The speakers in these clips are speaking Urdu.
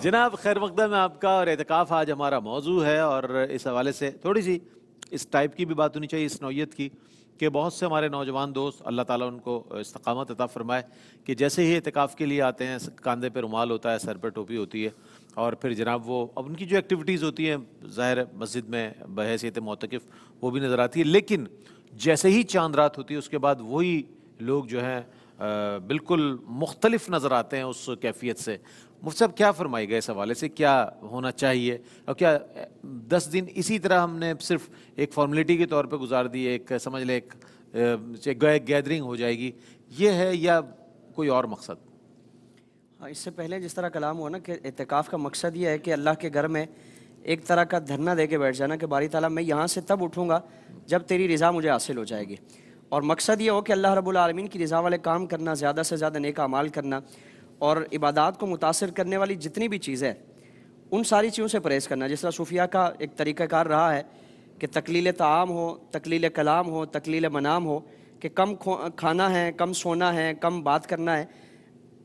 جناب خیر مقدم ہے آپ کا، اور اعتکاف آج ہمارا موضوع ہے، اور اس حوالے سے تھوڑی سی اس ٹائپ کی بھی بات ہونی چاہیے، اس نوعیت کی، کہ بہت سے ہمارے نوجوان دوست اللہ تعالیٰ ان کو استقامت عطا فرمائے کہ جیسے ہی اعتکاف کے لیے آتے ہیں کاندھے پہ رومال ہوتا ہے، سر پہ ٹوپی ہوتی ہے، اور پھر جناب وہ اب ان کی جو ایکٹیویٹیز ہوتی ہیں ظاہر مسجد میں بحیثیت معتکف وہ بھی نظر آتی ہے، لیکن جیسے ہی چاند رات ہوتی ہے اس کے بعد وہی لوگ جو ہیں بالکل مختلف نظر آتے ہیں اس کیفیت سے۔ مفتی صاحب کیا فرمائے گا اس حوالے سے، کیا ہونا چاہیے، اور کیا 10 دن اسی طرح ہم نے صرف ایک فارمیلٹی کے طور پہ گزار دی، ایک سمجھ لیں ایک گیدرنگ ہو جائے گی، یہ ہے یا کوئی اور مقصد؟ ہاں، اس سے پہلے جس طرح کلام ہوا نا کہ اعتکاف کا مقصد یہ ہے کہ اللہ کے گھر میں ایک طرح کا دھرنا دے کے بیٹھ جانا کہ باری تعالیٰ میں یہاں سے تب اٹھوں گا جب تیری رضا مجھے حاصل ہو جائے گی، اور مقصد یہ ہو کہ اللہ رب العالمین کی رضا والے کام کرنا، زیادہ سے زیادہ نیک اعمال کرنا، اور عبادات کو متاثر کرنے والی جتنی بھی چیزیں ان ساری چیزوں سے پرہیز کرنا۔ جس طرح صوفیہ کا ایک طریقہ کار رہا ہے کہ تقلیل طعام ہو، تقلیل کلام ہو، تقلیل منام ہو، کہ کم کھانا ہے، کم سونا ہے، کم بات کرنا ہے،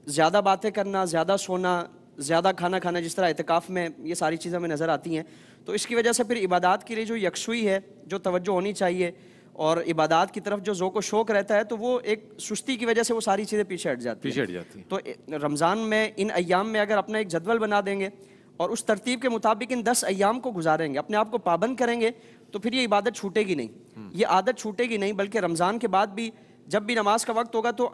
زیادہ باتیں کرنا، زیادہ سونا، زیادہ کھانا کھانا، جس طرح اعتکاف میں یہ ساری چیزیں ہمیں نظر آتی ہیں۔ تو اس کی وجہ سے پھر عبادات کے لیے جو یکسوئی ہے، جو توجہ ہونی چاہیے، اور عبادات کی طرف جو ذوق و شوق رہتا ہے، تو وہ ایک سستی کی وجہ سے وہ ساری چیزیں پیچھے ہٹ جاتی ہیں۔ تو رمضان میں ان ایام میں اگر اپنا ایک جدول بنا دیں گے اور اس ترتیب کے مطابق ان 10 ایام کو گزاریں گے، اپنے آپ کو پابند کریں گے، تو پھر یہ عبادت چھوٹے گی نہیں، یہ عادت چھوٹے گی نہیں، بلکہ رمضان کے بعد بھی جب بھی نماز کا وقت ہوگا تو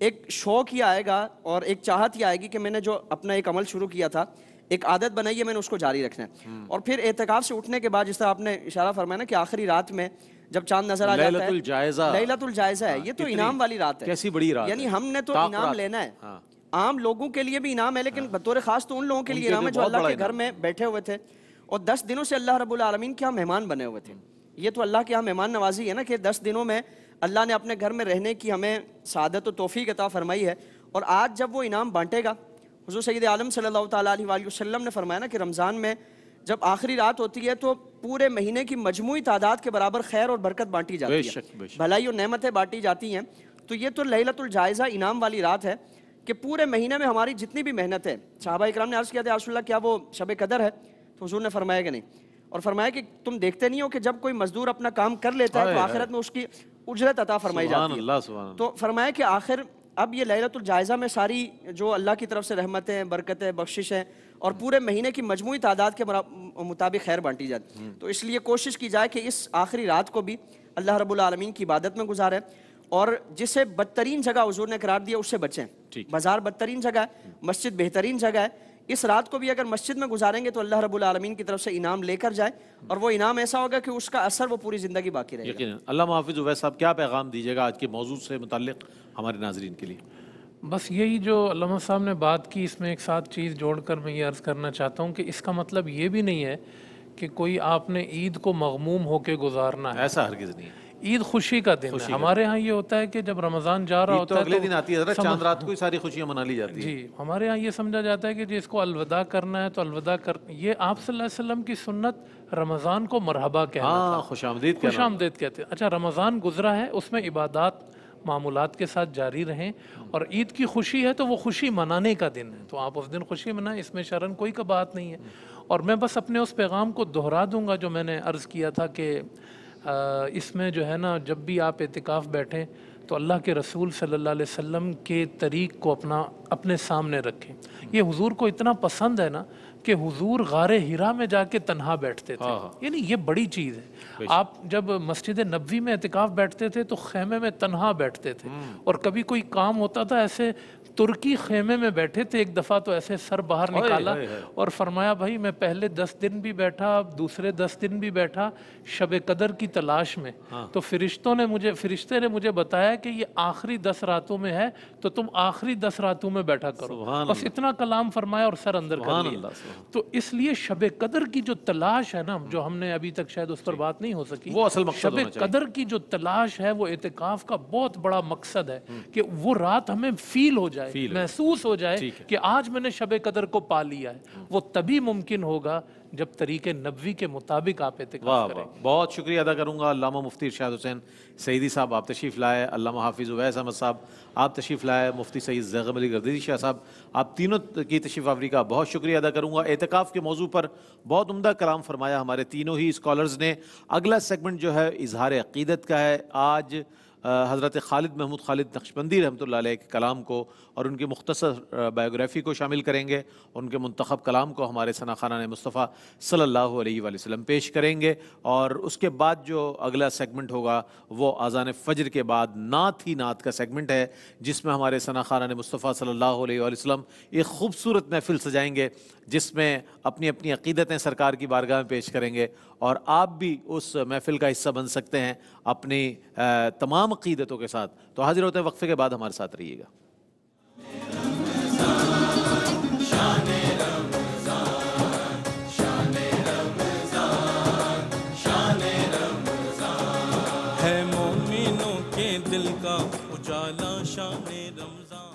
ایک شوق ہی آئے گا اور ایک چاہت ہی آئے گی کہ میں نے جو اپنا ایک عمل شروع کیا تھا، ایک عادت بنائی ہے، میں نے اس کو جاری رکھنا ہے۔ اور پھر اعتکاف سے اٹھنے کے بعد جس طرح آپ نے اشارہ فرمایا نا کہ آخری رات میں جب چاند نظر آ جاتا ہے، لیلۃ الجائزہ ہے، یہ تو انعام والی رات ہے، کیسی بڑی رات ہے، یعنی ہم نے تو انعام لینا ہے، عام لوگوں کے لیے بھی انعام ہے، لیکن بطور خاص تو ان لوگوں کے لیے انعام ہے جو اللہ کے گھر میں بیٹھے ہوئے تھے اور 10 دنوں سے اللہ رب العالمین کے ہاں مہمان بنے ہوئے تھے۔ یہ تو اللہ کے ہاں مہمان نوازی ہے نا کہ 10 دنوں میں اللہ نے اپنے گھر میں رہنے کی ہمیں سعادت و توفیق عطا فرمائی ہے، اور آج جب وہ انعام بانٹے گا، حضور سید عالم صلی اللہ تعالیٰ علیہ وآلہ وسلم نے فرمایا نا کہ رمضان میں جب آخری رات ہوتی ہے تو پورے مہینے کی مجموعی تعداد کے برابر خیر اور برکت بانٹی جاتی ہے، بھلائی اور نعمتیں بانٹی جاتی ہیں۔ تو یہ تو لیلۃ الجائزہ انعام والی رات ہے کہ پورے مہینے میں ہماری جتنی بھی محنت ہے، صحابہ اکرام نے عرض کیا تھا، یا رسول اللہ کیا وہ شب قدر ہے؟ تو حضور نے فرمایا کہ نہیں، اور فرمایا کہ تم دیکھتے نہیں ہو کہ جب کوئی مزدور اپنا کام کر لیتا ہے تو آخرت میں اس کی اجرت عطا فرمائی جاتی ہے۔ تو فرمایا کہ آخر اب یہ لیلۃ الجائزہ میں ساری جو اللہ کی طرف سے رحمتیں، برکتیں، بخششیں اور پورے مہینے کی مجموعی تعداد کے مطابق خیر بانٹی جاتی، تو اس لیے کوشش کی جائے کہ اس آخری رات کو بھی اللہ رب العالمین کی عبادت میں گزاریں، اور جسے بدترین جگہ حضور نے قرار دیا اس سے بچیں۔ بازار بدترین جگہ ہے، مسجد بہترین جگہ ہے، اس رات کو بھی اگر مسجد میں گزاریں گے تو اللہ رب العالمین کی طرف سے انعام لے کر جائے، اور وہ انعام ایسا ہوگا کہ اس کا اثر وہ پوری زندگی باقی رہے گا۔ یقیناً۔ علامہ حافظ اویس صاحب کیا پیغام دیجیے گا آج کے موضوع سے متعلق ہمارے ناظرین کے لیے؟ بس یہی جو علامہ صاحب نے بات کی، اس میں ایک ساتھ چیز جوڑ کر میں یہ عرض کرنا چاہتا ہوں کہ اس کا مطلب یہ بھی نہیں ہے کہ کوئی آپ نے عید کو مغموم ہو کے گزارنا ہے، ایسا ہرگز نہیں ہے۔ عید خوشی کا دن ہے۔ ہمارے ہاں یہ ہوتا ہے کہ جب رمضان جا رہا ہوتا ہے اگلے دن آتی ہے، چاند رات کو ساری خوشیاں منا لی جاتی ہیں۔ جی، ہمارے ہاں یہ سمجھا جاتا ہے کہ جس کو الوداع کرنا ہے تو الوداع کر، یہ آپ صلی اللہ علیہ وسلم کی سنت رمضان کو مرحبا کہنا تھا، خوش آمدید کہتے ہیں۔ اچھا، رمضان گزرا ہے، اس میں عبادات معمولات کے ساتھ جاری رہیں، اور عید کی خوشی ہے تو وہ خوشی منانے کا دن ہے، تو آپ اس دن خوشی منائیں، اس میں شرن کوئی کا بات نہیں ہے۔ اور میں بس اپنے اس پیغام کو دہرا دوں گا جو میں نے عرض کیا تھا کہ اس میں جو ہے نا، جب بھی آپ اعتکاف بیٹھیں تو اللہ کے رسول صلی اللہ علیہ وسلم کے طریق کو اپنے سامنے رکھیں۔ یہ حضور کو اتنا پسند ہے نا کہ حضور غار حرا میں جا کے تنہا بیٹھتے تھے، یعنی یہ بڑی چیز ہے۔ آپ جب مسجد نبوی میں اعتکاف بیٹھتے تھے تو خیمے میں تنہا بیٹھتے تھے، اور کبھی کوئی کام ہوتا تھا ایسے ترکی خیمے میں بیٹھے تھے، ایک دفعہ تو ایسے سر باہر نکالا اور فرمایا بھائی میں پہلے 10 دن بھی بیٹھا، دوسرے 10 دن بھی بیٹھا شب قدر کی تلاش میں، تو فرشتے نے مجھے بتایا کہ یہ آخری 10 راتوں میں ہے، تو تم آخری 10 راتوں میں بیٹھا کرو۔ بس اتنا کلام فرمایا اور سر اندر کر لیا۔ تو اس لیے شب قدر کی جو تلاش ہے نا، جو ہم نے ابھی تک شاید اس پر بات نہیں ہو سکی، وہ اصل مقصد شب ہونا چاہیے۔ قدر کی جو تلاش ہے وہ اعتکاف کا بہت بڑا مقصد ہے کہ وہ رات ہمیں فیل ہو جائے، محسوس ہو جائے کہ آج میں نے شب قدر کو پا لیا ہے۔ وہ تبھی ممکن ہوگا جب طریق نبوی کے مطابق آپ اعتکاف کریں۔ بہت شکریہ ادا کروں گا علامہ مفتی ارشاد حسین سعیدی صاحب، آپ تشریف لائے، علامہ حافظ اویس احمد صاحب آپ تشریف لائے، مفتی سید زیغم علی گردیزی شاہ صاحب، آپ تینوں کی تشریف آوری کا بہت شکریہ ادا کروں گا۔ اعتکاف کے موضوع پر بہت عمدہ کلام فرمایا ہمارے تینوں ہی اسکالرز نے۔ اگلا سیگمنٹ جو ہے اظہار عقیدت کا ہے۔ آج حضرت خالد محمود خالد نقشبندی رحمۃ اللہ علیہ کے کلام کو اور ان کی مختصر بایوگرافی کو شامل کریں گے، ان کے منتخب کلام کو ہمارے ثنا خانہ مصطفیٰ صلی اللہ علیہ وآلہ وسلم پیش کریں گے، اور اس کے بعد جو اگلا سیگمنٹ ہوگا وہ اذان فجر کے بعد نعت ہی نعت کا سیگمنٹ ہے، جس میں ہمارے ثنا خانہ مصطفیٰ صلی اللہ علیہ وآلہ وسلم ایک خوبصورت محفل سجائیں گے، جس میں اپنی اپنی عقیدتیں سرکار کی بارگاہ میں پیش کریں گے، اور آپ بھی اس محفل کا حصہ بن سکتے ہیں اپنی تمام عقیدتوں کے ساتھ۔ تو حاضر ہوتے ہیں وقفے کے بعد، ہمارے ساتھ رہیے گا۔ ہے مومنوں کے دل کا اجالا شان رمضان۔